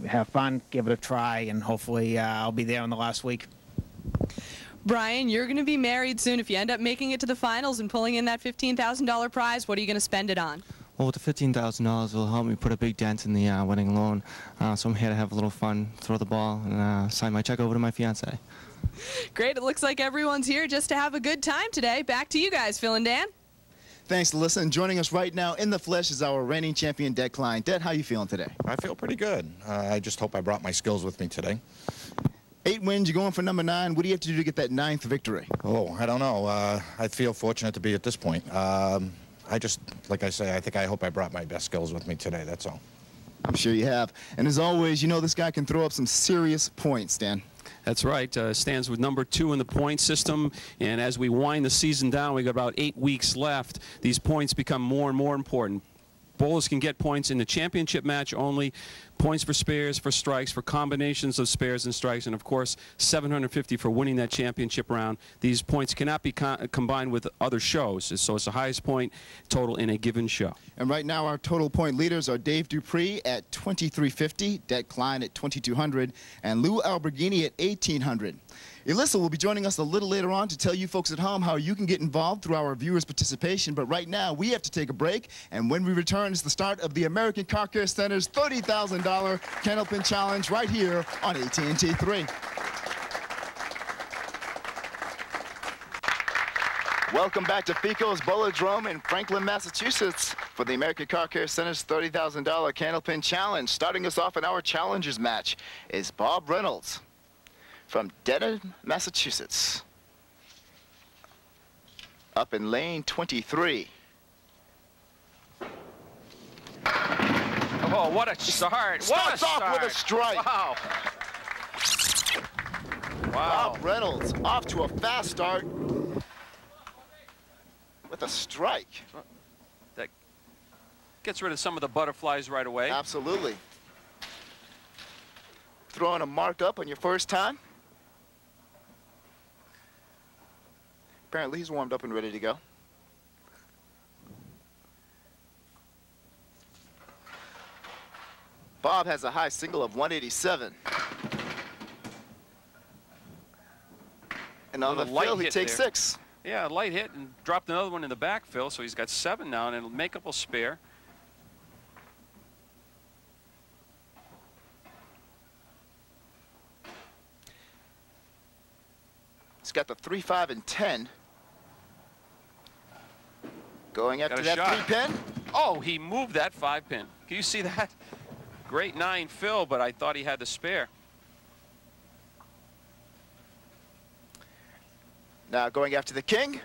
have fun, give it a try, and hopefully I'll be there in the last week. Brian, you're going to be married soon. If you end up making it to the finals and pulling in that $15,000 prize, what are you going to spend it on? Well, with the $15,000, it'll help me put a big dent in the wedding loan. So I'm here to have a little fun, throw the ball, and sign my check over to my fiancée. Great. It looks like everyone's here just to have a good time today. Back to you guys, Phil and Dan. Thanks, Alyssa. And joining us right now in the flesh is our reigning champion, Ded Klein. Ded, how are you feeling today? I feel pretty good. I just hope I brought my skills with me today. 8 wins, you're going for number 9. What do you have to do to get that 9th victory? Oh, I don't know. I feel fortunate to be at this point. I just, like I say, I hope I brought my best skills with me today, that's all. I'm sure you have. And as always, you know this guy can throw up some serious points, Dan. That's right. Stands with number 2 in the point system. And as we wind the season down, we got about 8 weeks left. These points become more and more important. Bowlers can get points in the championship match only, points for spares, for strikes, for combinations of spares and strikes, and of course $750 for winning that championship round. These points cannot be combined with other shows, so it's the highest point total in a given show. And right now our total point leaders are Dave Dupree at 2,350, Ded Klein at 2,200, and Lou Alberghini at 1,800. Alyssa will be joining us a little later on to tell you folks at home how you can get involved through our viewers' participation. But right now, we have to take a break. And when we return, it's the start of the American Car Care Center's $30,000 Candlepin Challenge right here on AT&T 3. Welcome back to Fico's Bowlodrome in Franklin, Massachusetts for the American Car Care Center's $30,000 Candlepin Challenge. Starting us off in our challengers match is Bob Reynolds from Dedham, Massachusetts. Up in lane 23. Oh, what a start. Starts off with a strike. Wow. Bob Reynolds off to a fast start with a strike. That gets rid of some of the butterflies right away. Absolutely. Throwing a mark up on your first time. Apparently he's warmed up and ready to go. Bob has a high single of 187. And on the field, he takes 6. Yeah, a light hit and dropped another one in the back, Phil, so he's got 7 now, and it'll make up a spare. He's got the 3, 5, and 10. Going after that 3-pin. Oh, he moved that 5-pin. Can you see that? Great 9, Phil, but I thought he had the spare. Now going after the king.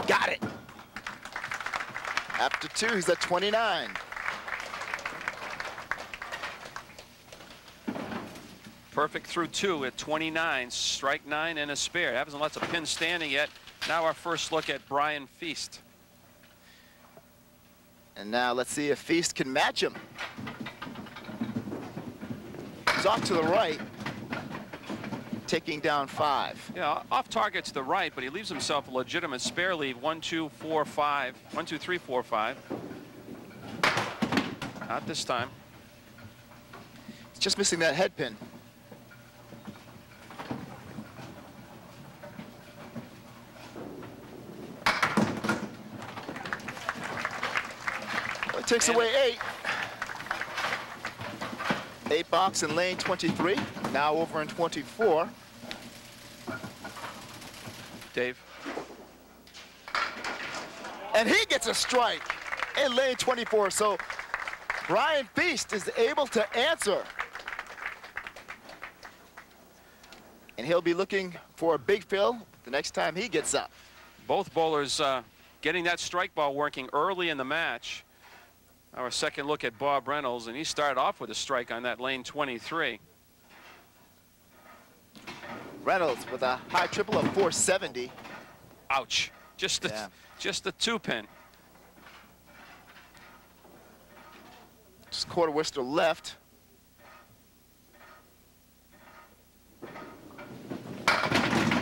Got it. After 2, he's at 29. Perfect through 2 at 29. Strike 9 and a spare. Hasn't lots of pins standing yet. Now our first look at Brian Feist. And now let's see if Feist can match him. He's off to the right, taking down 5. Yeah, off target to the right, but he leaves himself a legitimate spare lead. 1, 2, 4, 5. 1, 2, 3, 4, 5. Not this time. He's just missing that head pin. Well, it takes away 8. 8 box in lane 23. Now over in 24. Dave. And he gets a strike in lane 24. So Brian Feist is able to answer. And he'll be looking for a big fill the next time he gets up. Both bowlers getting that strike ball working early in the match. Our second look at Bob Reynolds, and he started off with a strike on that lane 23. Reynolds with a high triple of 470. Ouch. Just the 2-pin. Just quarter Worcester left.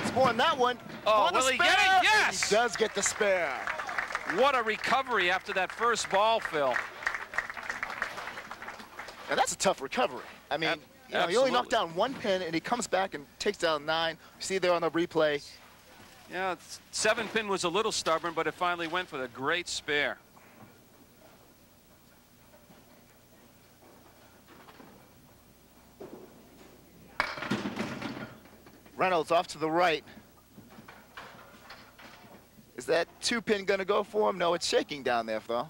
Scoring that one. Oh, will he get it? Yes! He does get the spare. What a recovery after that first ball, Phil. And that's a tough recovery. I mean, you know, he only knocked down 1 pin, and he comes back and takes down 9. You see there on the replay. Yeah, 7 pin was a little stubborn, but it finally went for the great spare. Reynolds off to the right. Is that 2 pin going to go for him? No, it's shaking down there, though.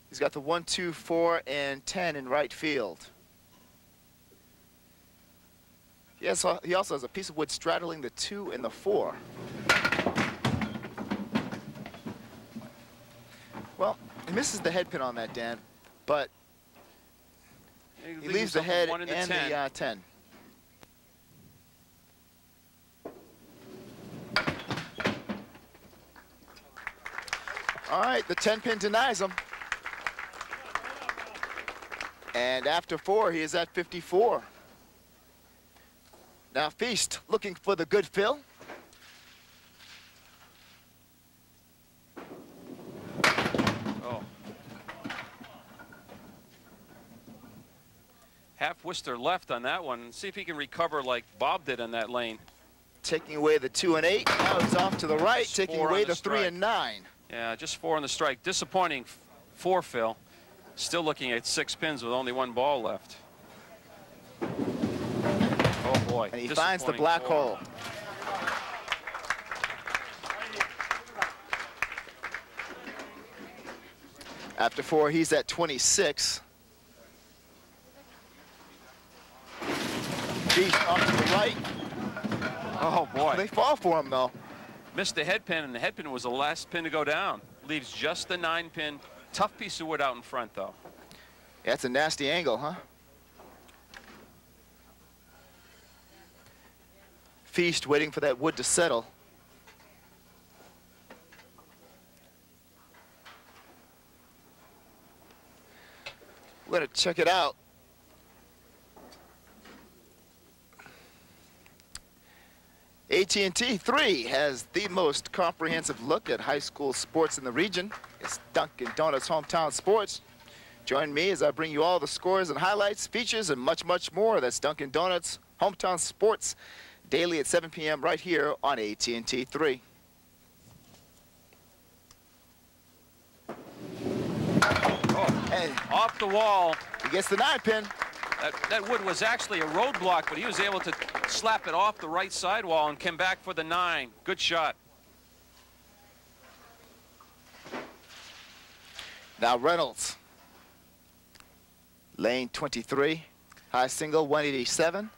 He's got the 1, 2, 4, and 10 in right field. Yes, he also has a piece of wood straddling the 2 and the 4. Well, he misses the head pin on that, Dan, but he leaves the head and the 10. All right, the 10 pin denies him. And after 4, he is at 54. Now Feist looking for the good fill. Oh. Half Worcester left on that one. See if he can recover like Bob did on that lane. Taking away the 2 and 8. Now he's off to the right, taking away the 3 and 9. Yeah, just 4 on the strike. Disappointing for Phil. Still looking at 6 pins with only 1 ball left. Oh boy. And he finds the black hole. After 4, he's at 26. Feist off to the right. Oh boy. They fall for him though. Missed the head pin, and the head pin was the last pin to go down. Leaves just the 9 pin. Tough piece of wood out in front, though. Yeah, that's a nasty angle, huh? Feist waiting for that wood to settle. We're going to check it out. AT&T 3 has the most comprehensive look at high school sports in the region. It's Dunkin' Donuts Hometown Sports. Join me as I bring you all the scores and highlights, features, and much, much more. That's Dunkin' Donuts Hometown Sports, daily at 7 p.m. right here on AT&T 3. Oh, and off the wall. He gets the 9 pin. That wood was actually a roadblock, but he was able to slap it off the right sidewall and came back for the 9. Good shot. Now Reynolds. Lane 23. High single, 187.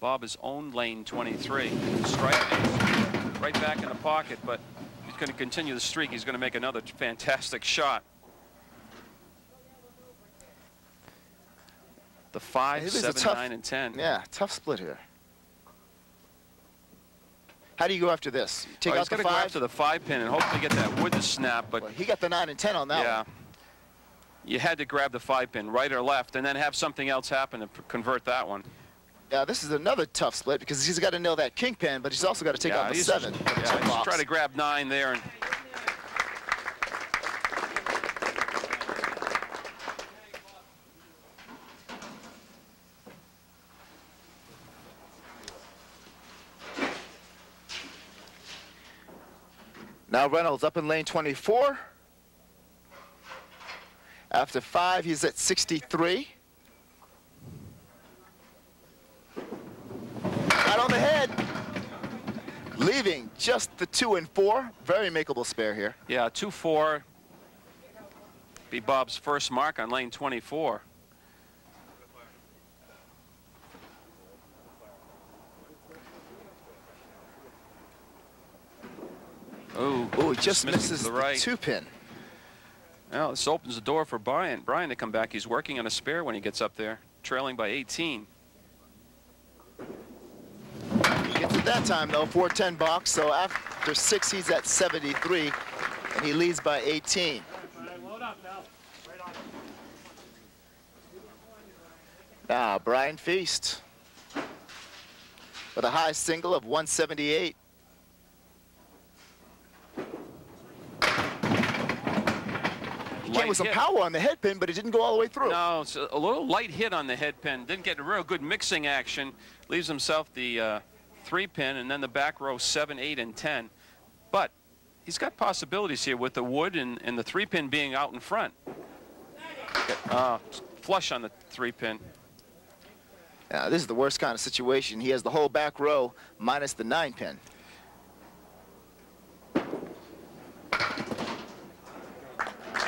Bob has owned lane 23. Striking right back in the pocket, but he's going to continue the streak. He's going to make another fantastic shot. The 5, 7, 9, and 10. Yeah, tough split here. How do you go after this? You take out the 5? Go after the 5 pin and hopefully get that wood to snap. But well, he got the 9 and 10 on that one. Yeah. You had to grab the 5 pin, right or left, and then have something else happen to convert that one. Yeah, this is another tough split because he's got to nail that kingpin, but he's also got to take out the 7. He's try to grab 9 there. And now Reynolds up in lane 24. After 5, he's at 63. Right on the head. Leaving just the 2 and 4. Very makeable spare here. yeah, 2-4. Be Bob's first mark on lane 24. Oh, he just misses the right 2 pin. Well, this opens the door for Brian to come back. He's working on a spare when he gets up there, trailing by 18. He gets it that time, though, 410 box. So after 6, he's at 73, and he leads by 18. Now, Brian Feist with a high single of 178. He can't with some hit. power on the head pin, but it didn't go all the way through. No, it's a little light hit on the head pin. Didn't get a real good mixing action. Leaves himself the 3-pin and then the back row 7, 8, and 10. But he's got possibilities here with the wood and the 3-pin being out in front. Flush on the 3-pin. This is the worst kind of situation. He has the whole back row minus the 9-pin.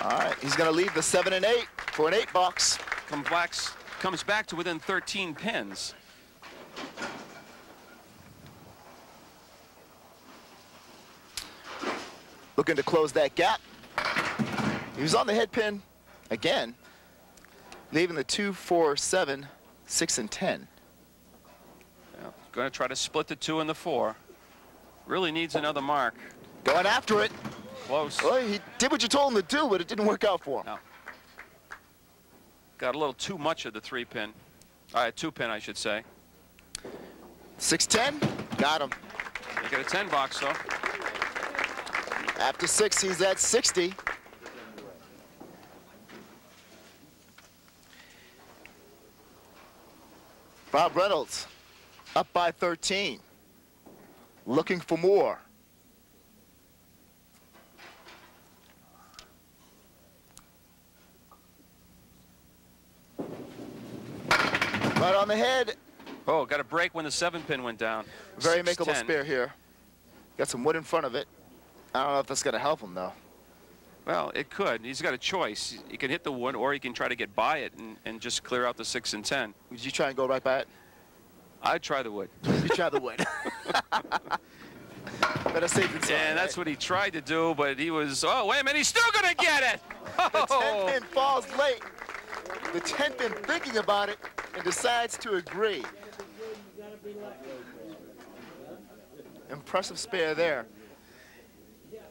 All right, he's going to leave the 7 and 8 for an 8 box. Comes back to within 13 pins. Looking to close that gap. He was on the head pin again, leaving the 2, 4, 7, 6, and 10. Yeah, going to try to split the 2 and the 4. Really needs another mark. Going after it. Close. Well, he did what you told him to do, but it didn't work out for him. No. Got a little too much of the 3-pin. 2-pin, I should say. 6-10, got him. They get a 10 box, though. After 6, he's at 60. Bob Reynolds up by 13. Looking for more. Right on the head. Oh, got a break when the 7-pin went down. Very makeable 6-10. spare here. Got some wood in front of it. I don't know if that's going to help him, though. Well, it could. He's got a choice. He can hit the wood, or he can try to get by it and just clear out the 6 and 10. Would you try and go right by it? I'd try the wood. You try the wood. Better safe than sorry. And that's what he tried to do, but he was, oh, wait a minute, he's still going to get it! The 10-pin falls late. The 10-pin thinking about it and decides to agree. Impressive spare there.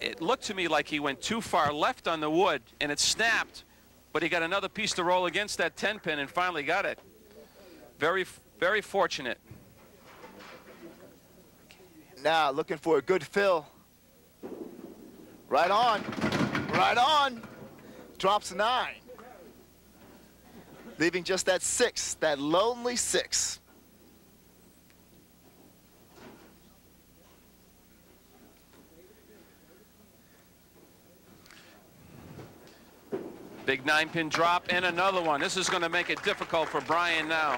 It looked to me like he went too far left on the wood, and it snapped, but he got another piece to roll against that 10-pin and finally got it. Very, very fortunate. Now looking for a good fill. Right on. Right on. Drops 9. Leaving just that 6, that lonely 6. Big 9-pin drop and another one. This is going to make it difficult for Brian now. All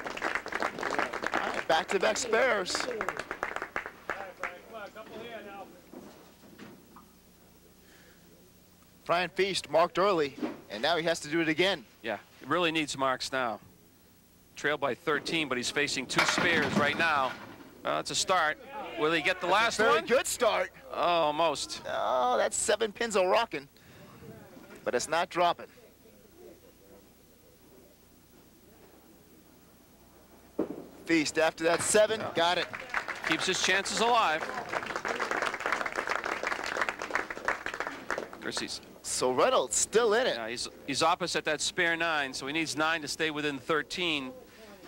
right, back-to-back spares. Brian Feist marked early, and now he has to do it again. Yeah, he really needs marks now. Trailed by 13, but he's facing 2 spares right now. That's a start. Will he get the last one? Very good start. Oh, almost. Oh, that's 7 pins are rocking, but it's not dropping. Feist after that 7, got it. Keeps his chances alive. So Reynolds still in it. Yeah, he's opposite that spare 9, so he needs 9 to stay within 13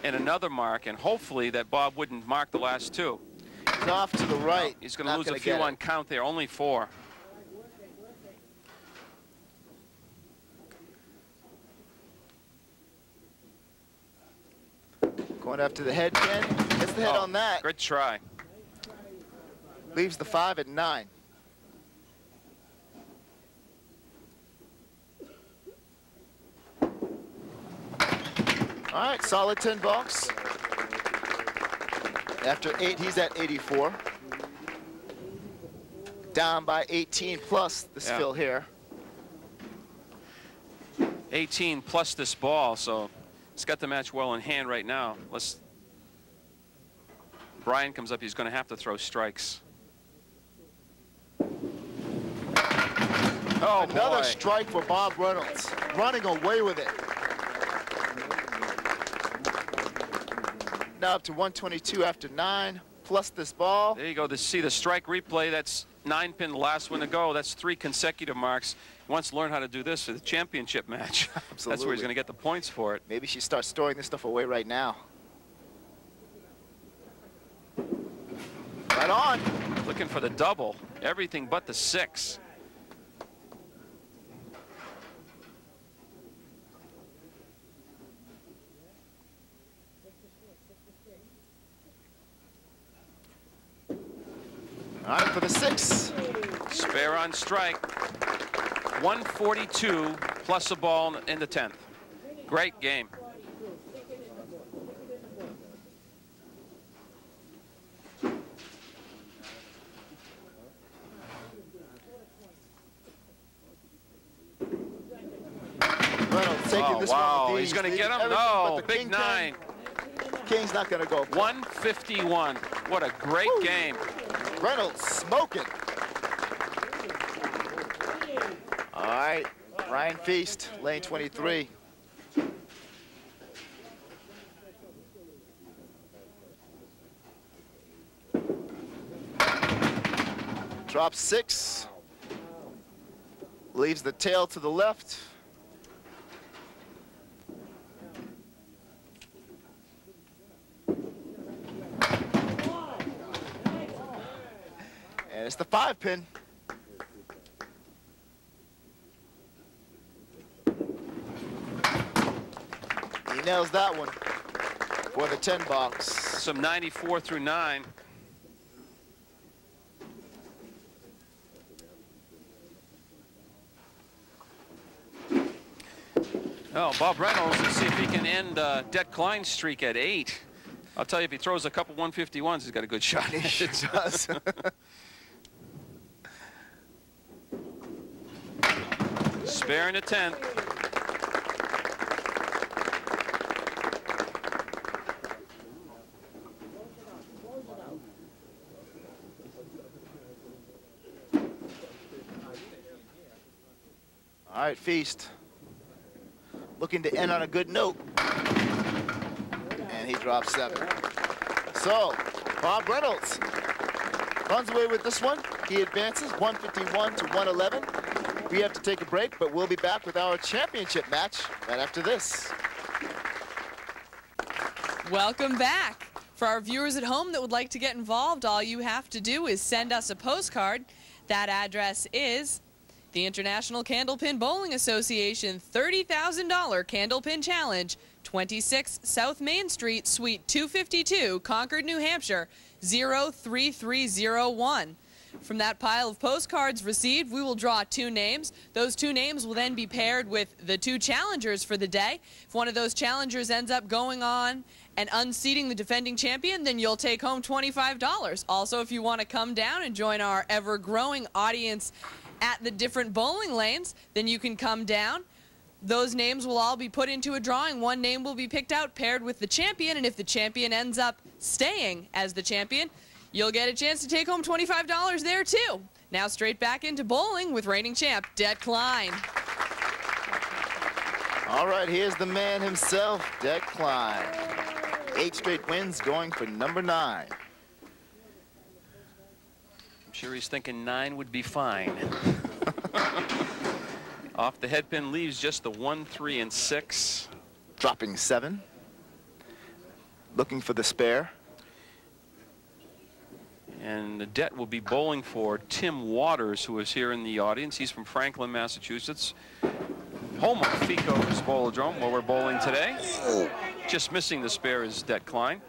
and another mark, and hopefully that Bob wouldn't mark the last 2. He's off to the right. He's going to lose a few on count there, only 4. Going after the head pin. Gets the head on that. Good try. Leaves the 5 at 9. All right, solid 10 bucks. After 8, he's at 84. Down by 18 plus this fill here. 18 plus this ball, so it's got the match well in hand right now. Brian comes up, he's going to have to throw strikes. Oh, another boy. strike for Bob Reynolds, running away with it. Now up to 122 after 9, plus this ball. There you go. To see the strike replay, that's 9-pin, the last one to go. That's 3 consecutive marks. He wants to learn how to do this for the championship match. Absolutely. That's where he's going to get the points for it. Maybe she starts storing this stuff away right now. Right on. Looking for the double. Everything but the 6. All right, for the 6. Spare on strike. 142 plus a ball in the 10th. Great game. Reynolds taking this wow, one with he's ease, going to leading get him? everything but No, the big King 9. 10. King's not going to go. 151. What a great game. Reynolds smoking. All right, Ryan Feist, lane 23. Drop 6. Leaves the tail to the left. And it's the 5 pin. He nails that one for the 10 box. Some 94 through 9. Oh, Bob Reynolds, let's see if he can end Det Klein's streak at 8. I'll tell you, if he throws a couple 151s, he's got a good shot. He does. Spare in the 10th. All right, Feist. Looking to end on a good note. And he drops 7. So, Bob Reynolds runs away with this one. He advances 151 to 111. We have to take a break, but we'll be back with our championship match right after this. Welcome back. For our viewers at home that would like to get involved, all you have to do is send us a postcard. That address is the International Candlepin Bowling Association $30,000 Candlepin Challenge, 26 South Main Street, Suite 252, Concord, New Hampshire, 03301. From that pile of postcards received, we will draw 2 names. Those 2 names will then be paired with the 2 challengers for the day. If one of those challengers ends up going on and unseating the defending champion, then you'll take home $25. Also, if you want to come down and join our ever-growing audience at the different bowling lanes, then you can come down. Those names will all be put into a drawing. One name will be picked out, paired with the champion, and if the champion ends up staying as the champion, you'll get a chance to take home $25 there too. Now straight back into bowling with reigning champ, Det Klein. All right, here's the man himself, Det Klein. 8 straight wins, going for number 9. I'm sure he's thinking 9 would be fine. Off the head pin leaves just the 1, 3, and 6. Dropping 7. Looking for the spare. And the Det will be bowling for Tim Waters, who is here in the audience. He's from Franklin, Massachusetts. Home of Fico's Bowlodrome, where we're bowling today. Just missing the spare is Det Klein.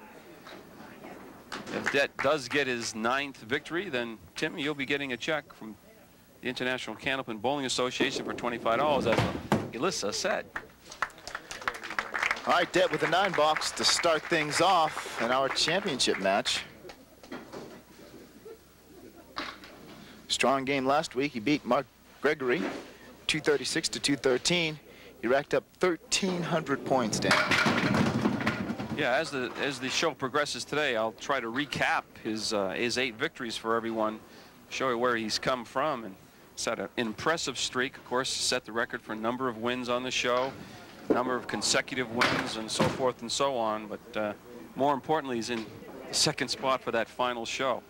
If Det does get his 9th victory, then Tim, you'll be getting a check from the International Candlepin Bowling Association for $25, as Elissa said. All right, Det with a 9 box to start things off in our championship match. Strong game last week. He beat Mark Gregory 236 to 213. He racked up 1,300 points, Dan. Yeah, as the show progresses today, I'll try to recap his 8 victories for everyone, show you where he's come from, and set an impressive streak. Of course, set the record for a number of wins on the show, number of consecutive wins, and so forth and so on. But more importantly, he's in the 2nd spot for that final show.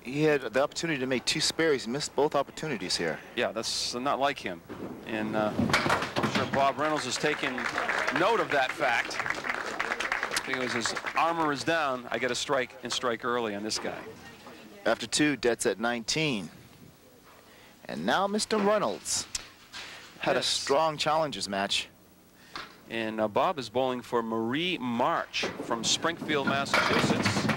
He had the opportunity to make 2 spares. He missed both opportunities here. Yeah, that's not like him. And I'm sure Bob Reynolds has taken note of that fact. Because his armor is down, I get a strike and strike early on this guy. After 2, Det's at 19. And now Mr. Reynolds had a strong challengers match. And Bob is bowling for Marie March from Springfield, Massachusetts.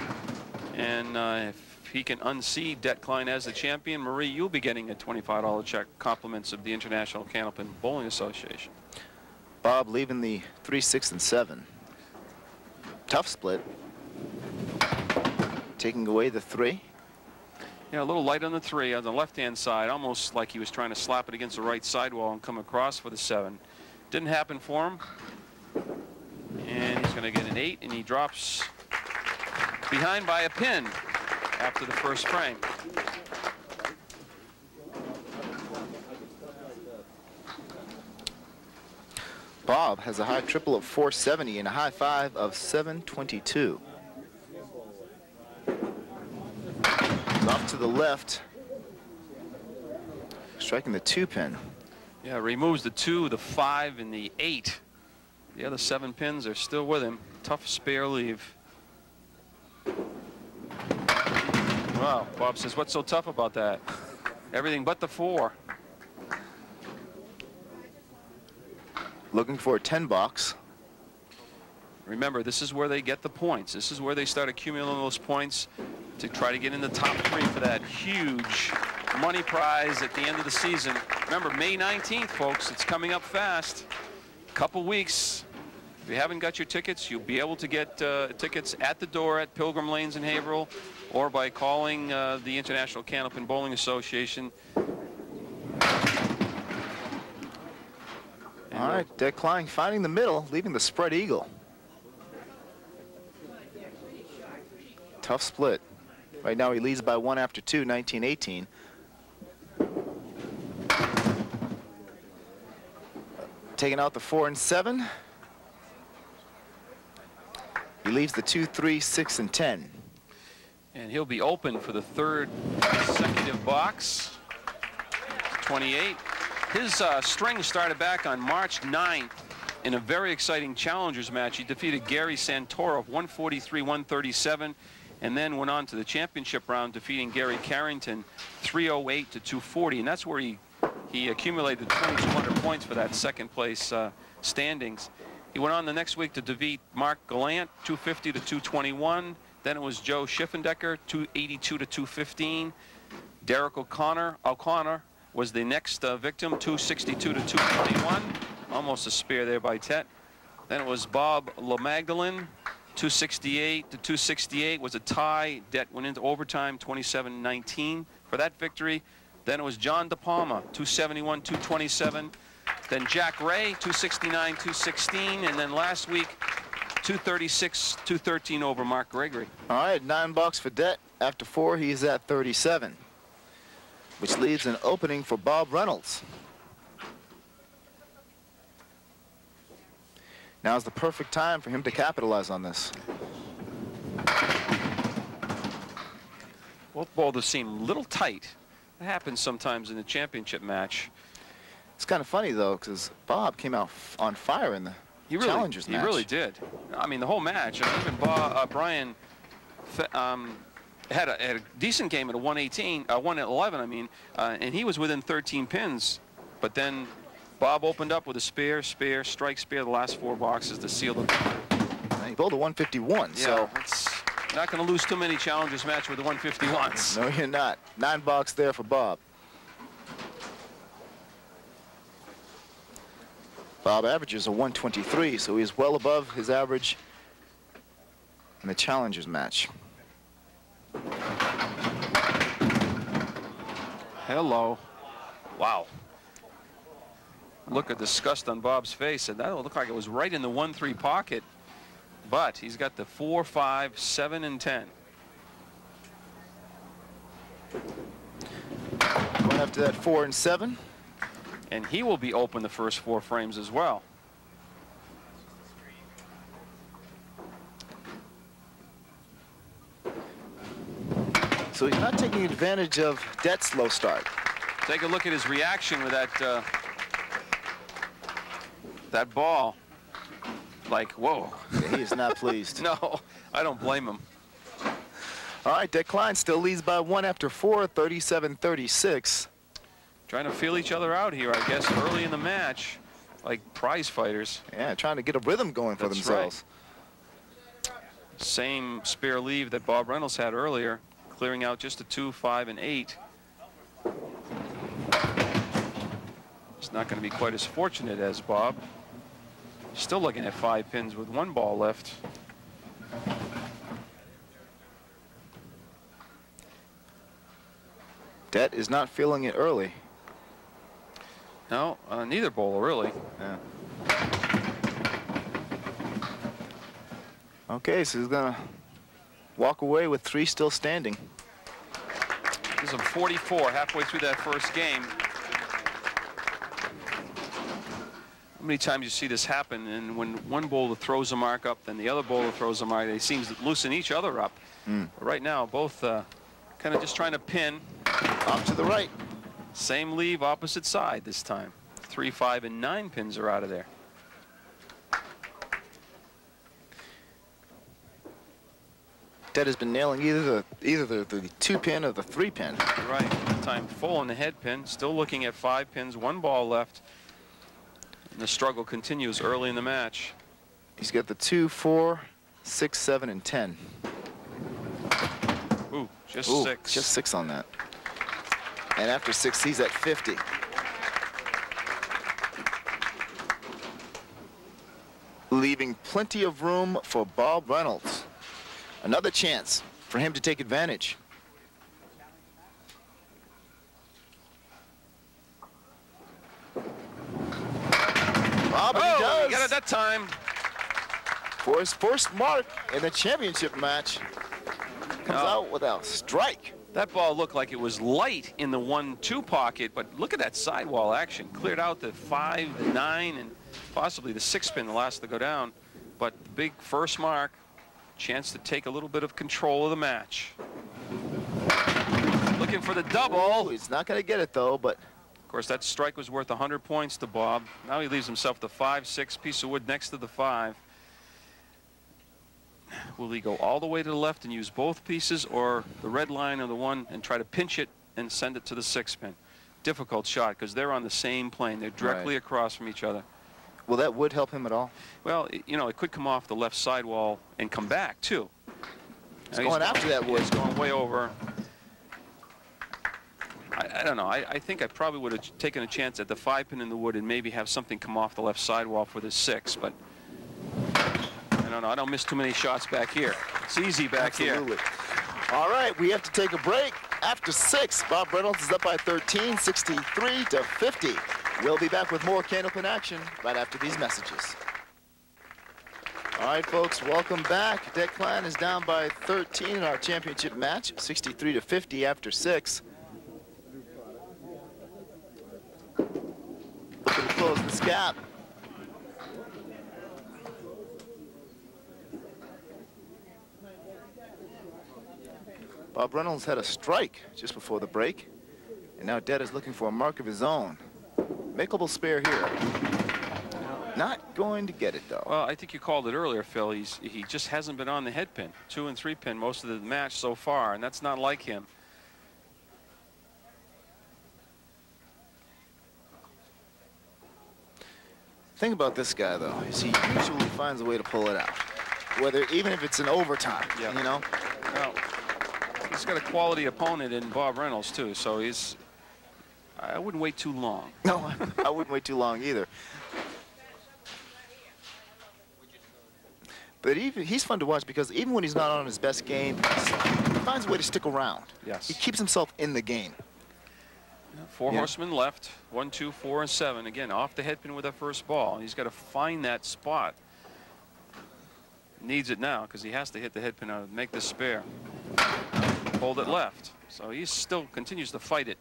And if he can unseat Det Klein as the champion, Marie, you'll be getting a $25 check, compliments of the International Candlepin Bowling Association. Bob leaving the 3, 6, and 7. Tough split. Taking away the 3. Yeah, a little light on the 3 on the left-hand side, almost like he was trying to slap it against the right sidewall and come across for the 7. Didn't happen for him. And he's going to get an 8, and he drops behind by a pin after the first frame. Bob has a high triple of 470 and a high 5 of 722. Off to the left, striking the 2 pin. Yeah, removes the 2, the 5, and the 8. The other 7 pins are still with him. Tough spare leave. Wow, Bob says, what's so tough about that? Everything but the 4. Looking for a 10 box. Remember, this is where they get the points. This is where they start accumulating those points to try to get in the top 3 for that huge money prize at the end of the season. Remember, May 19th, folks. It's coming up fast. Couple weeks. If you haven't got your tickets, you'll be able to get tickets at the door at Pilgrim Lanes in Haverhill, or by calling the International Candlepin Bowling Association. All right, Det Klein finding the middle, leaving the spread eagle. Tough split. Right now he leads by 1 after 2, 19-18. Taking out the 4 and 7. He leaves the 2, 3, 6, and 10. And he'll be open for the 3rd consecutive box. 28. His string started back on March 9th in a very exciting challengers match. He defeated Gary Santoro of 143-137, and then went on to the championship round, defeating Gary Carrington 308 to 240, and that's where he accumulated 2,200 points for that 2nd place standings. He went on the next week to defeat Mark Gallant 250 to 221. Then it was Joe Schiffendecker 282 to 215. Derek O'Connor was the next victim, 262 to 221. Almost a spear there by Tet. Then it was Bob LaMagdalene, 268 to 268 was a tie. Det went into overtime, 27-19 for that victory. Then it was John De Palma, 271, 227. Then Jack Ray, 269, 216. And then last week, 236, 213 over Mark Gregory. All right, 9 bucks for Det. After 4, he's at 37, which leaves an opening for Bob Reynolds. Now's the perfect time for him to capitalize on this. Both bowlers seem a little tight. That happens sometimes in the championship match. It's kind of funny, though, because Bob came out on fire in the challengers match. He really did. I mean, the whole match. I mean, even Brian had a decent game at a 118, 111, I mean, and he was within 13 pins. But then Bob opened up with a spare, strike, spare, the last 4 boxes to seal the. He bowled a 151, yeah, so it's not going to lose too many challengers match with the 151s. No, you're not. 9 bucks there for Bob. Bob averages a 123, so he's well above his average in the challengers match. Hello. Wow. Look at disgust on Bob's face, and that looked like it was right in the 1-3 pocket. But he's got the 4, 5, 7, and 10. Going after that 4 and 7. And he will be open the first 4 frames as well. So he's not taking advantage of Det's slow start. Take a look at his reaction with that that ball. Like, whoa. Yeah, he is not pleased. No, I don't blame him. All right, Det Klein still leads by 1 after 4, 37-36. Trying to feel each other out here, I guess, early in the match, like prize fighters. Yeah, trying to get a rhythm going for That's themselves. Right. Same spare leave that Bob Reynolds had earlier, clearing out just a 2, 5, and 8. He's not going to be quite as fortunate as Bob. Still looking at 5 pins with 1 ball left. Det is not feeling it early. No, neither bowler really. Yeah. Okay, so he's gonna walk away with 3 still standing. He's on 44, halfway through that first game. How many times you see this happen, and when one bowler throws a mark up, then the other bowler throws a mark, they seem to loosen each other up. But right now, both kind of just trying to pin. Off to the right. Same leave, opposite side this time. 3, 5, and 9 pins are out of there. Det has been nailing either the 2 pin or the 3 pin. Right. That time full on the head pin. Still looking at 5 pins, 1 ball left. And the struggle continues early in the match. He's got the 2, 4, 6, 7, and 10. Ooh, just 6. Just 6 on that. And after 6, he's at 50. Leaving plenty of room for Bob Reynolds. Another chance for him to take advantage. Bob, he does. He got it that time. For his first mark in the championship match. Comes out with a strike. That ball looked like it was light in the 1-2 pocket, but look at that sidewall action. Cleared out the 5, the 9, and possibly the 6 pin, the last to go down. But the big first mark, chance to take a little bit of control of the match. Looking for the double. He's not going to get it, though, but... Of course, that strike was worth 100 points to Bob. Now he leaves himself the 5, 6 piece of wood next to the 5. Will he go all the way to the left and use both pieces, or the red line or the 1 and try to pinch it and send it to the 6 pin? Difficult shot because they're on the same plane. They're directly across from each other. Well, that would help him at all? Well, you know, it could come off the left sidewall and come back, too. He's going after that wood. He's going way over. I don't know. I think I probably would have taken a chance at the 5 pin in the wood and maybe have something come off the left sidewall for the 6, but I don't know. I don't miss too many shots back here. It's easy back here. All right, we have to take a break. After 6, Bob Reynolds is up by 13, 63 to 50. We'll be back with more Candlepin action right after these messages. All right, folks, welcome back. Det Klein is down by 13 in our championship match, 63 to 50 after 6. Looking to close this gap. Bob Reynolds had a strike just before the break, and now Det is looking for a mark of his own. Makeable spare here. Not going to get it, though. Well, I think you called it earlier, Phil. He just hasn't been on the head pin. 2 and 3 pin most of the match so far, and that's not like him. Thing about this guy, though, is he usually finds a way to pull it out. Whether, even if it's an overtime, you know? Well, he's got a quality opponent in Bob Reynolds, too, so I wouldn't wait too long. No, I wouldn't wait too long either. But he's fun to watch because even when he's not on his best game, he finds a way to stick around. Yes. He keeps himself in the game. 4 horsemen left. 1, 2, 4, and 7. Again, off the head pin with that first ball. He's got to find that spot. Needs it now because he has to hit the head pin out and make this spare. Hold it left. So he still continues to fight it.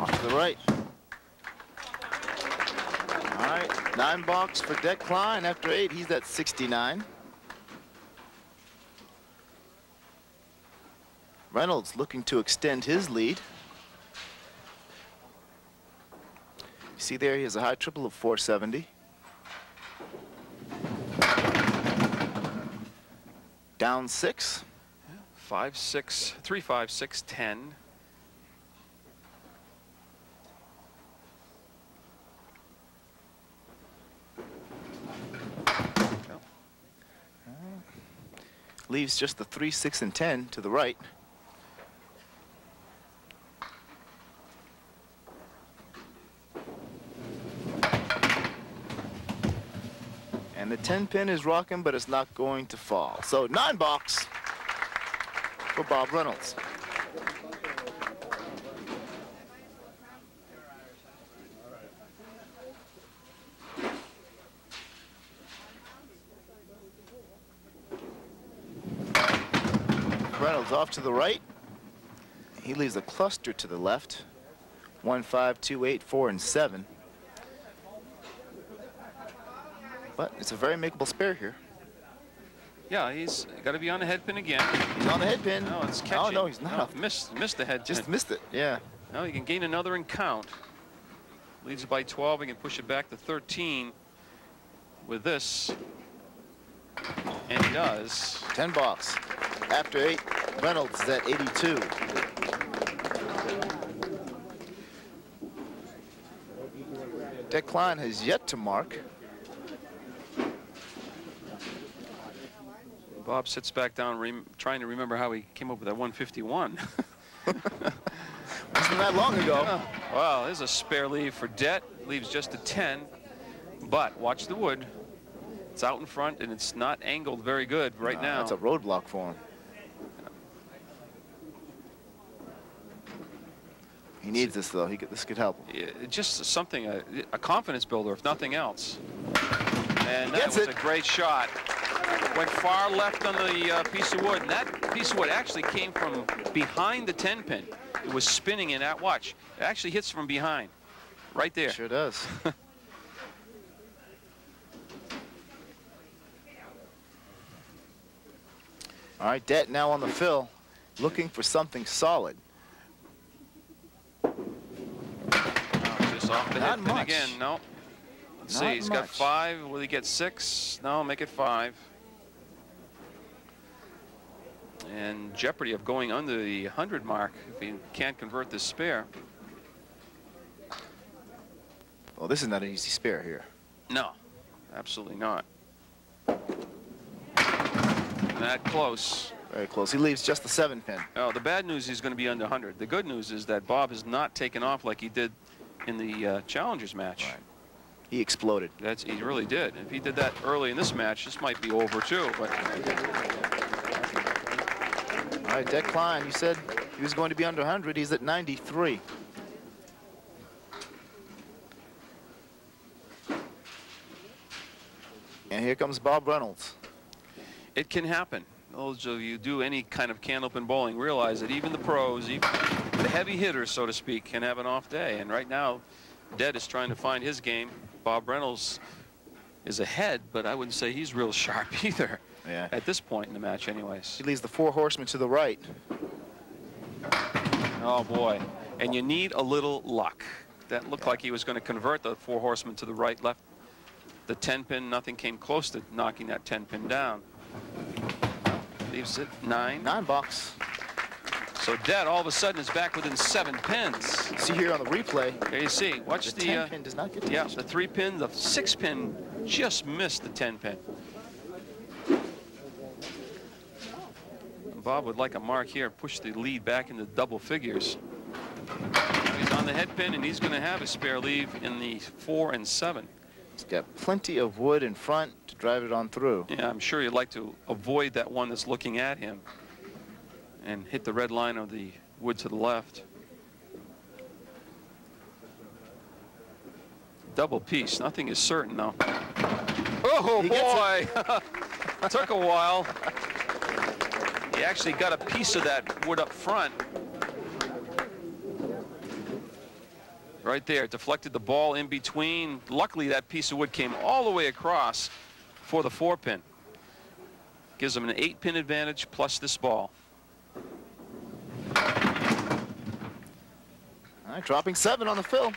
Off to the right. All right, 9 box for Det Klein. After 8, he's at 69. Reynolds looking to extend his lead. You see there, he has a high triple of 470. Down 6. 5, 6, 3, 5, 6, 10. Leaves just the 3, 6, and 10 to the right. And the 10 pin is rocking, but it's not going to fall. So 9 box for Bob Reynolds. Reynolds off to the right. He leaves a cluster to the left. 1, 5, 2, 8, 4, and 7. But it's a very makeable spare here. Yeah, he's got to be on the head pin again. He's on the head pin. No, it's catching. Oh, no, he's not. No, missed the head Just pin. missed it, yeah. No, he can gain another and count. Leads it by 12. He can push it back to 13 with this. And he does. 10 box. After 8, Reynolds is at 82. Dick Klein has yet to mark. Bob sits back down, trying to remember how he came up with that 151. Wasn't that long ago. Yeah. Well, there's a spare leave for Det. Leaves just a 10. But watch the wood. It's out in front, and it's not angled very good right now. That's a roadblock for him. He needs this, though. This could help him. Just something, a confidence builder, if nothing else. And that Gets was it. a great shot. Went far left on the piece of wood, and that piece of wood actually came from behind the 10 pin. It was spinning in that. Watch. It actually hits from behind, right there. Sure does. All right, Det now on the fill, looking for something solid. Just off the Not head pin much. again. No. Let's see. Not He's got much. 5. Will he get 6? No, make it 5. And jeopardy of going under the 100 mark if he can't convert this spare. Well, this is not an easy spare here. No, absolutely not. That close. Very close. He leaves just the 7 pin. Oh, the bad news, he's going to be under 100. The good news is that Bob has not taken off like he did in the Challengers match. Right. He exploded. He really did. If he did that early in this match, this might be over too. But All right, Det Klein, you said he was going to be under 100. He's at 93. And here comes Bob Reynolds. it can happen. Those of you who do any kind of Candlepin bowling realize that even the pros, even the heavy hitters, so to speak, can have an off day. And right now, Det is trying to find his game. Bob Reynolds is ahead, but I wouldn't say he's real sharp either. Yeah. At this point in the match, anyways. He leaves the 4 horsemen to the right. Oh boy, and you need a little luck. That looked like he was going to convert the 4 horsemen to the right, left the 10 pin. Nothing came close to knocking that 10 pin down. Leaves it 9. 9 box. So Det all of a sudden is back within 7 pins. See here on the replay. There you see. Watch The 10 pin does not get yeah, touched. the 3 pin, the 6 pin just missed the 10 pin. Bob would like a mark here, push the lead back into double figures. He's on the head pin, and he's going to have a spare leave in the 4 and 7. He's got plenty of wood in front to drive it on through. Yeah, I'm sure he'd like to avoid that one that's looking at him and hit the red line of the wood to the left. Double piece. Nothing is certain, though. Oh, He boy! Took a while. He actually got a piece of that wood up front. Right there, deflected the ball in between. Luckily, that piece of wood came all the way across for the 4 pin. Gives him an 8 pin advantage plus this ball. All right, dropping 7 on the fill.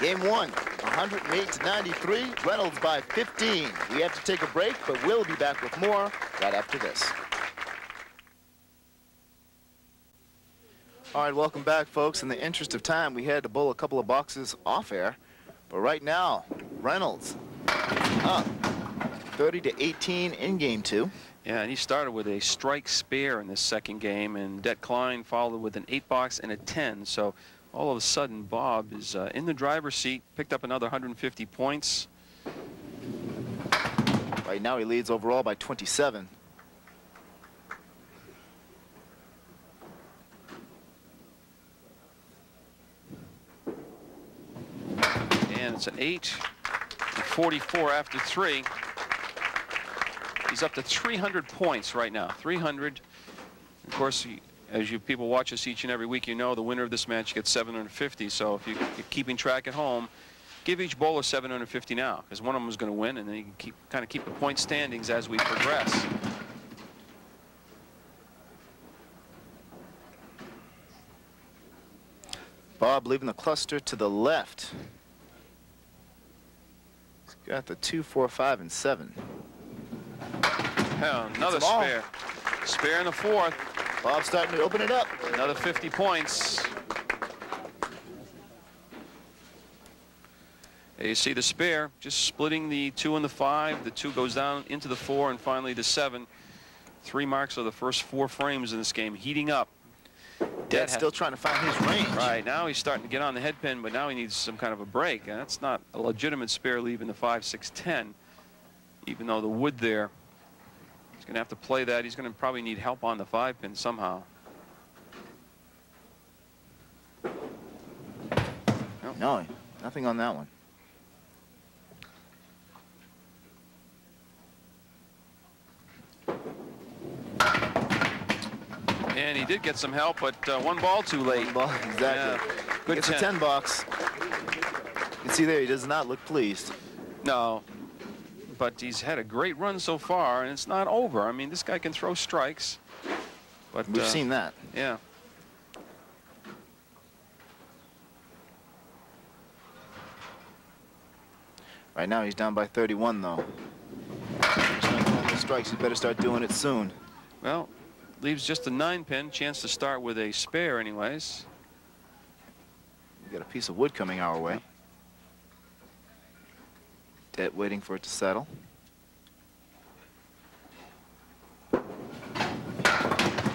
Game 1, 108 to 93. Reynolds by 15. We have to take a break, but we'll be back with more right after this. All right, welcome back, folks. In the interest of time, we had to bowl a couple of boxes off air. But right now, Reynolds up 30-18 in game 2. Yeah, and he started with a strike spare in this second game, and Det Klein followed with an 8-box and a 10. So all of a sudden, Bob is in the driver's seat, picked up another 150 points. Right now he leads overall by 27. And it's an 8-44 after 3. He's up to 300 points right now. 300. Of course, as you people watch us each and every week, you know the winner of this match gets 750. So if you're keeping track at home, give each bowler 750 now, because one of them is going to win, and then you can kind of keep the point standings as we progress. Bob leaving the cluster to the left. He's got the 2, 4, 5, and 7. Hell, another spare. Spare in the 4th. Bob starting to open it up. Another 50 points. There you see the spare, just splitting the 2 and the 5. The 2 goes down into the 4, and finally the 7. 3 marks of the first 4 frames in this game, heating up. Dad's still trying to find his range. Right, now he's starting to get on the head pin, but now he needs some kind of a break. And that's not a legitimate spare leaving the 5, 6, 10. Even though the wood there, he's going to have to play that. He's going to probably need help on the 5 pin somehow. No, nothing on that one. And he did get some help, but 1 ball too late. 1 ball, exactly. Yeah, good Gets a 10 box. You can see there, he does not look pleased. No, but he's had a great run so far, and it's not over. I mean, this guy can throw strikes. But we've seen that. Yeah. Right now he's down by 31 though. He's not throwing the strikes. He better start doing it soon. Well, leaves just a 9 pin. Chance to start with a spare anyways. We got a piece of wood coming our way. Det waiting for it to settle.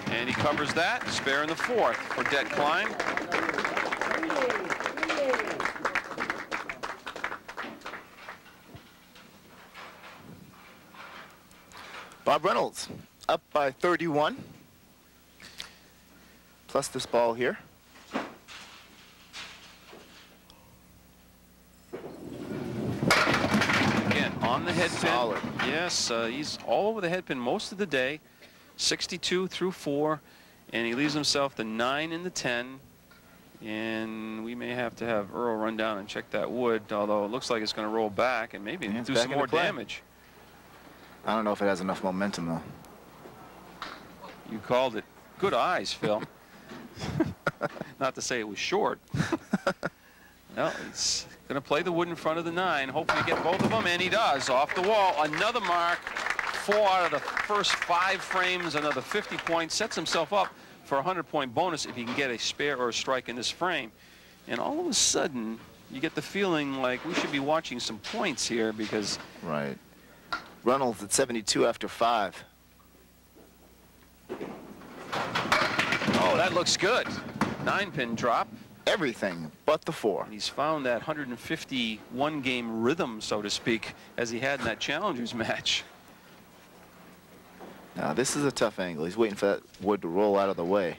And he covers that. Spare in the 4th for Det Klein. Bob Reynolds up by 31. Plus this ball here. Again, on the head pin. Solid. Yes, he's all over the head pin most of the day. 62 through 4. And he leaves himself the 9 and the 10. And we may have to have Earl run down and check that wood, although it looks like it's going to roll back and maybe do some more damage. I don't know if it has enough momentum, though. You called it. Good eyes, Phil. Not to say it was short. Well, he's going to play the wood in front of the 9. Hopefully get both of them, and he does. Off the wall. Another mark. 4 out of the first 5 frames. Another 50 points. Sets himself up for a 100-point bonus if he can get a spare or a strike in this frame. And all of a sudden, you get the feeling like we should be watching some points here because... Right. Reynolds at 72 after 5. Oh, that looks good. 9-pin drop. Everything but the 4. And he's found that 151-game rhythm, so to speak, as he had in that Challengers match. Now, this is a tough angle. He's waiting for that wood to roll out of the way.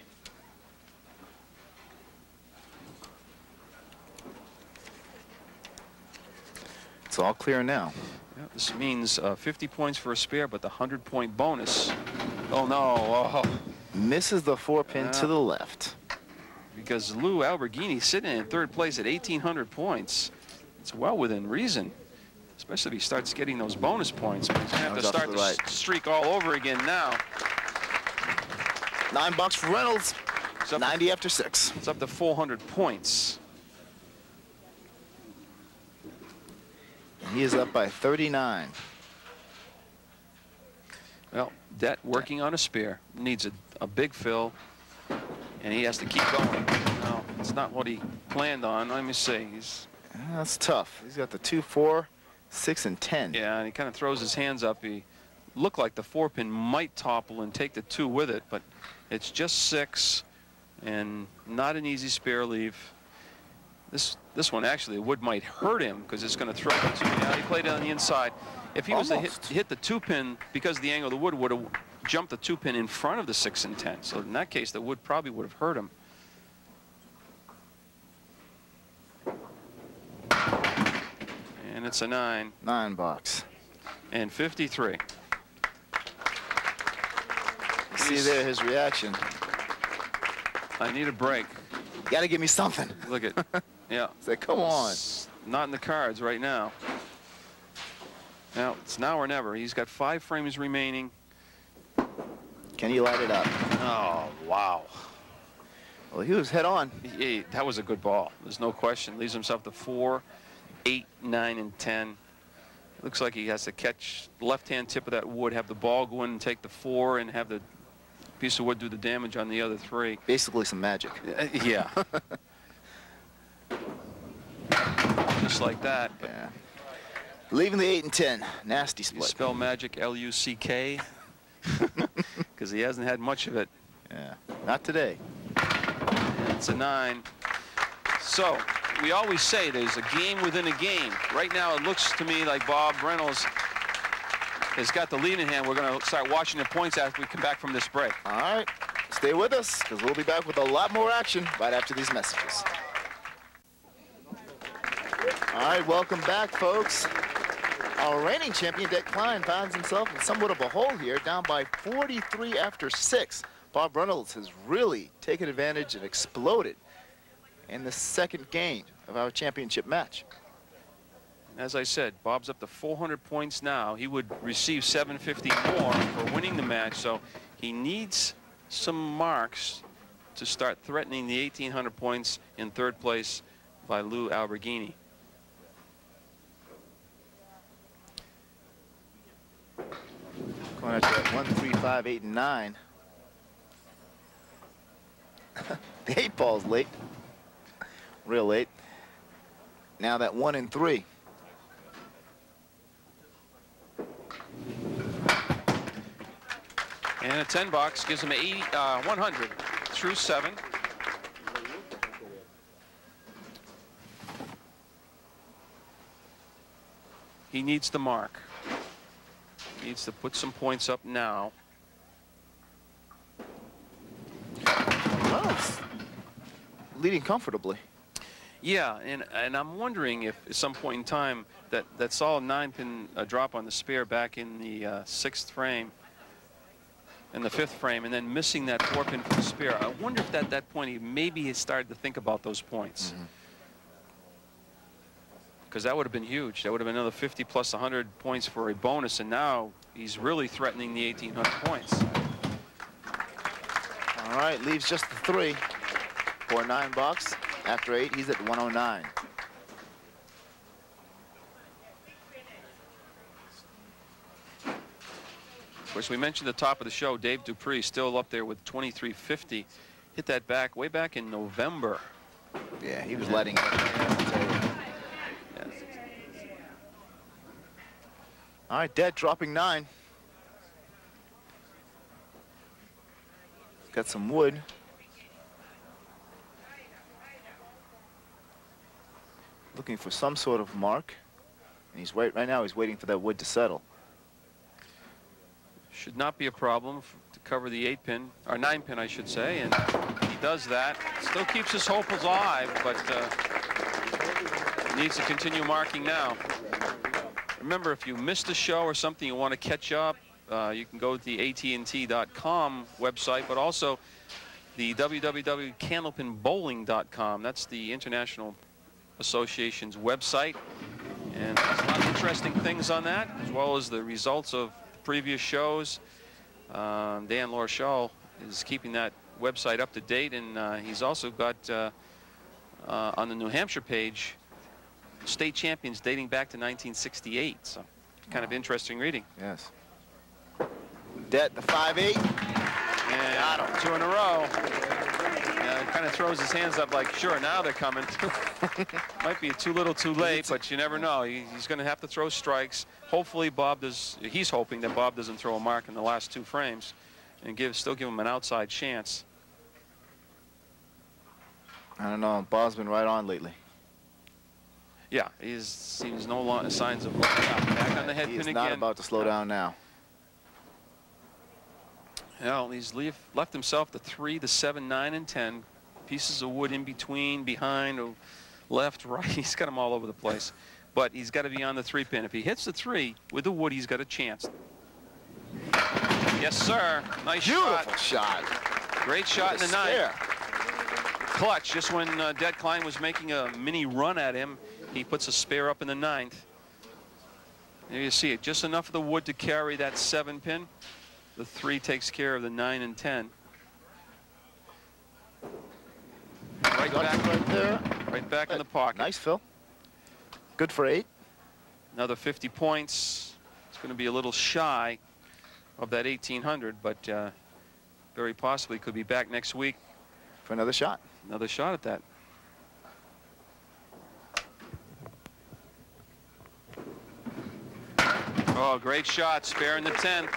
It's all clear now. Yeah, this means 50 points for a spare, but the 100-point bonus. Oh, no. Oh. Misses the 4-pin to the left. Because Lou Alberghini sitting in 3rd place at 1,800 points. It's well within reason, especially if he starts getting those bonus points. But he's going to have to start the streak all over again now. $9 for Reynolds. 90 after 6. It's up to 400 points. He is up by 39. Well, Det working on a spare. Needs a big fill, and he has to keep going. No, it's not what he planned on. Let me see. That's tough. He's got the 2, 4, 6 and 10. Yeah, and he kind of throws his hands up. He looked like the 4-pin might topple and take the 2 with it, but it's just 6 and not an easy spare leave. This one actually, the wood might hurt him because it's going to throw the 2. Yeah, he played it on the inside. If he was to hit the 2-pin, because of the angle of the wood would have jumped the 2-pin in front of the 6 and 10. So in that case, the wood probably would have hurt him. And it's a 9. 9 box. And 53. You see there his reaction. I need a break. You got to give me something. Look at, yeah. Say, come on. It's not in the cards right now. Now, it's now or never. He's got 5 frames remaining. Can he light it up? Oh, wow. Well, he was head on. That was a good ball. There's no question. Leaves himself to 4, 8, 9, and 10. Looks like he has to catch the left-hand tip of that wood, have the ball go in and take the 4, and have the piece of wood do the damage on the other 3. Basically some magic. Yeah. Just like that. But yeah. Leaving the 8 and 10. Nasty split. you spell magic L-U-C-K? Because he hasn't had much of it. Yeah. Not today. It's a 9. So we always say there's a game within a game. Right now it looks to me like Bob Reynolds has got the lead in hand. We're going to start watching the points after we come back from this break. All right. Stay with us, because we'll be back with a lot more action right after these messages. All right, welcome back, folks. Our reigning champion, Deck Klein, finds himself in somewhat of a hole here, down by 43 after 6. Bob Reynolds has really taken advantage and exploded in the second game of our championship match. As I said, Bob's up to 400 points now. He would receive 750 more for winning the match, so he needs some marks to start threatening the 1,800 points in 3rd place by Lou Alberghini. Going at that 1, 3, 5, 8, and 9. The 8 ball's late. Real late. Now that 1 and 3. And a 10 box gives him 100 through 7. He needs the mark. Needs to put some points up now. Well, leading comfortably. Yeah, and I'm wondering if at some point in time that saw a 9-pin drop on the spare back in the 6th frame, in the 5th frame, and then missing that 4-pin for the spare. I wonder if at that point he maybe has started to think about those points. Because that would have been huge. That would have been another 50 plus 100 points for a bonus, and now he's really threatening the 1,800 points. All right, leaves just the 3 for a 9 box. After 8, he's at 109. Of course, we mentioned at the top of the show, Dave Dupree still up there with 2350. Hit that back way back in November. Yeah, he was letting it. I'll tell you. All right, Dead dropping 9. Got some wood. Looking for some sort of mark. And he's right now he's waiting for that wood to settle. Should not be a problem to cover the 8-pin, or 9-pin, I should say, and he does that. Still keeps his hope alive, but needs to continue marking now. Remember, if you missed a show or something you want to catch up, you can go to the AT&T.com website, but also the www.candlepinbowling.com. That's the International Association's website, and there's a lot of interesting things on that, as well as the results of previous shows. Dan Lorschall is keeping that website up to date, and he's also got on the New Hampshire page state champions dating back to 1968. So kind of interesting reading. Yes. Det, the 5-8. And 2 in a row. Kind kind of throws his hands up like, sure, now they're coming. Might be too little too late, but you never know. He's going to have to throw strikes. Hopefully Bob does. He's hoping that Bob doesn't throw a mark in the last 2 frames and still give him an outside chance. I don't know. Bob's been right on lately. Yeah, he seems no signs of letting up. Back on the head pin again. He's not about to slow down now. Well, he's left himself the 3, the 7, 9, and 10. Pieces of wood in between, behind, left, right. He's got them all over the place. But he's got to be on the 3 pin. If he hits the 3 with the wood, he's got a chance. Yes, sir. Nice Beautiful shot. Great shot in the 9. Clutch. Just when Dead Klein was making a mini run at him, he puts a spare up in the 9th. There you see it. Just enough of the wood to carry that 7 pin. The 3 takes care of the 9 and 10. Right back right there. Right back in the pocket. Nice, Phil. Good for 8. Another 50 points. It's going to be a little shy of that 1800, but very possibly could be back next week for another shot. Another shot at that. Oh, great shot. Spare in the 10.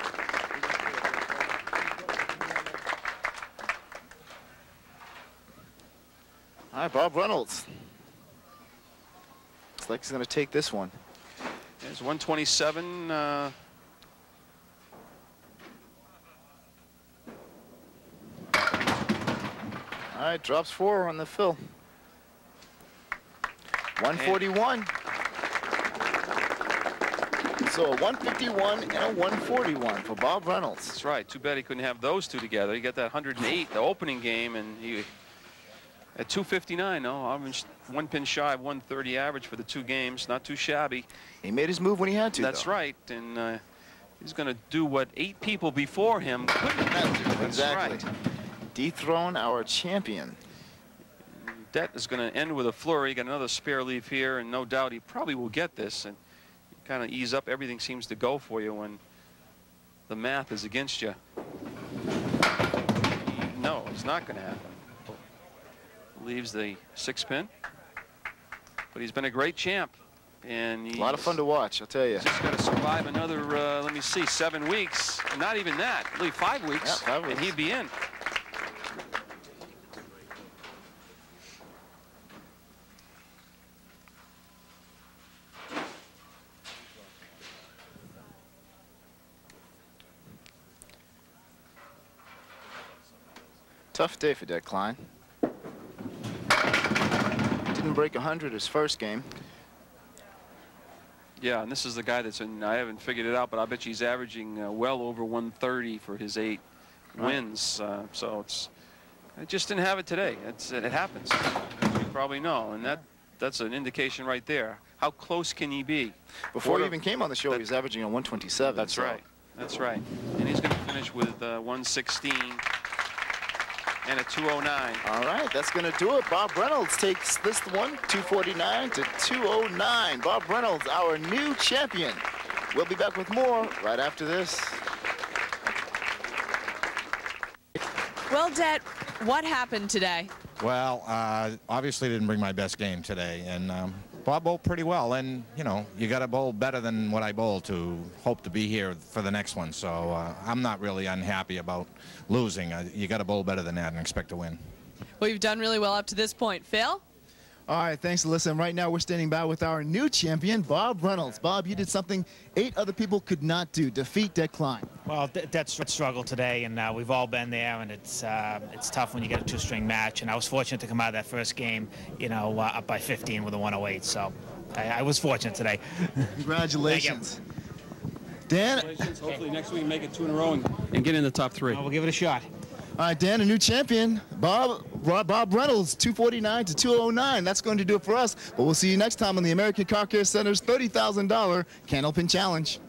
All right, Bob Reynolds. Looks like he's going to take this one. There's 127. All right, drops 4 on the fill. 141. So a 151 and a 141 for Bob Reynolds. That's right. Too bad he couldn't have those 2 together. He got that 108, the opening game, and he at 259. No, I'm 1 pin shy of 130 average for the 2 games. Not too shabby. He made his move when he had to. That's though. right, and he's going to do what 8 people before him couldn't do. That's exactly. Right. Dethrone our champion. Det is going to end with a flurry. Got another spare leaf here, and no doubt he probably will get this. And kind of ease up. Everything seems to go for you when the math is against you. No, it's not going to happen. Leaves the 6 pin. But he's been a great champ. And a lot of fun to watch, I'll tell you. He's just got to survive another, let me see, 7 weeks. Not even that. I believe 5 weeks. Yeah, 5 weeks. And he'd be in. Tough day for Det Klein. Didn't break 100 his first game. Yeah, and this is the guy that's in, I haven't figured it out, but I bet you he's averaging well over 130 for his 8 wins. So I just didn't have it today. It happens. You probably know, and that's an indication right there. How close can he be? Before he even came on the show, he was averaging a 127. That's right. That's right. And he's going to finish with 116. And a 209. All right, that's going to do it. Bob Reynolds takes this one, 249 to 209. Bob Reynolds, our new champion. We'll be back with more right after this. Well, Det, what happened today? Well, obviously didn't bring my best game today, and Bob bowled pretty well. And you know, you got to bowl better than what I bowled to hope to be here for the next one. So I'm not really unhappy about losing. You got to bowl better than that and expect to win. Well, you've done really well up to this point. Phil? All right, thanks, Alyssa. And right now we're standing by with our new champion, Bob Reynolds. Bob, you did something 8 other people could not do, defeat Det Klein. Well, Det struggled today, and we've all been there, and it's tough when you get a 2-string match. And I was fortunate to come out of that first game, you know, up by 15 with a 108. So I was fortunate today. Congratulations. Dan? Hopefully next week make it 2 in a row and get in the top 3. We'll give it a shot. All right, Dan, a new champion, Bob Reynolds, 249 to 209. That's going to do it for us. But we'll see you next time on the American Car Care Center's $30,000 Candlepin Challenge.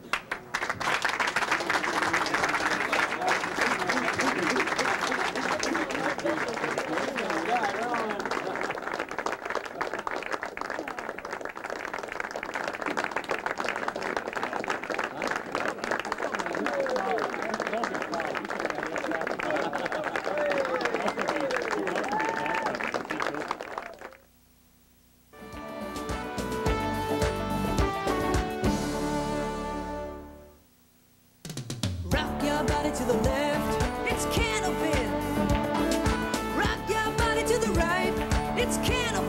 body to the left, it's Candlepin. Rock your body to the right, it's Candlepin.